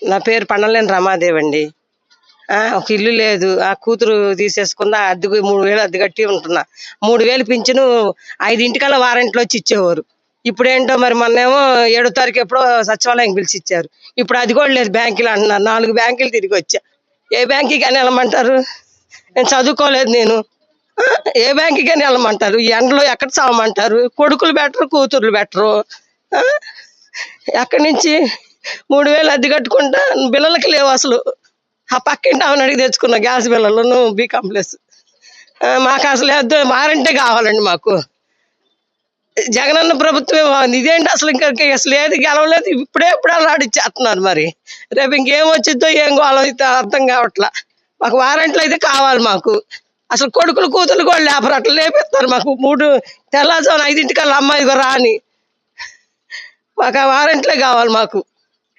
నా పేరు పండలేని రమాదేవి అండి. ఒక ఇల్లు లేదు. ఆ కూతురు తీసేసుకున్న. అద్దెకు 3000 అద్దె కట్టి ఉంటున్నా. 3000 పింఛను 5:00కల్లా వారంట్లో వచ్చి ఇచ్చేవారు. ఇప్పుడేంటో మరి మొన్నేమో 7వ తారీఖు ఎప్పుడో సచివాలయం పిలిచి ఇచ్చారు. ఇప్పుడు అది కూడా లేదు. బ్యాంకులు అంటున్నారు. 4 బ్యాంకులు తిరిగి వచ్చా. ఏ బ్యాంకుకి అని వెళ్ళమంటారు? నేను చదువుకోలేదు నేను. ఏ బ్యాంకుకి అని వెళ్ళమంటారు? ఈ ఎండలో ఎక్కడ చావమంటారు? కొడుకులు బెటరు, కూతుర్లు బెటరు. ఎక్కడి నుంచి 3000 అద్దె కట్టుకుంటా బిల్లలకి లేవు అసలు. ఆ పక్కింటి ఆమెను అడిగి తెచ్చుకున్న గ్యాస్ బిల్లలను బి కాంప్లెక్స్. మాకు అసలు వారంటే కావాలండి మాకు. జగనన్న ప్రభుత్వమే బాగుంది. ఇదేంటి అసలు ఇంకా అసలు ఏది గెలవలేదు. ఇప్పుడే ఆడిచ్చేస్తున్నారు. మరి రేపు ఇంకేం వచ్చిద్దో ఏం గోలో అయితే అర్థం కావట్లా. మాకు వారంట్లు అయితే కావాలి మాకు. అసలు కొడుకులు కూతురు కూడా లేపరు. అట్లా లేపిస్తారు మాకు. తెల్లారుజామున 5:00కల్లా అమ్మాయి రాని. మాకు ఆ వారంట్లే కావాలి మాకు.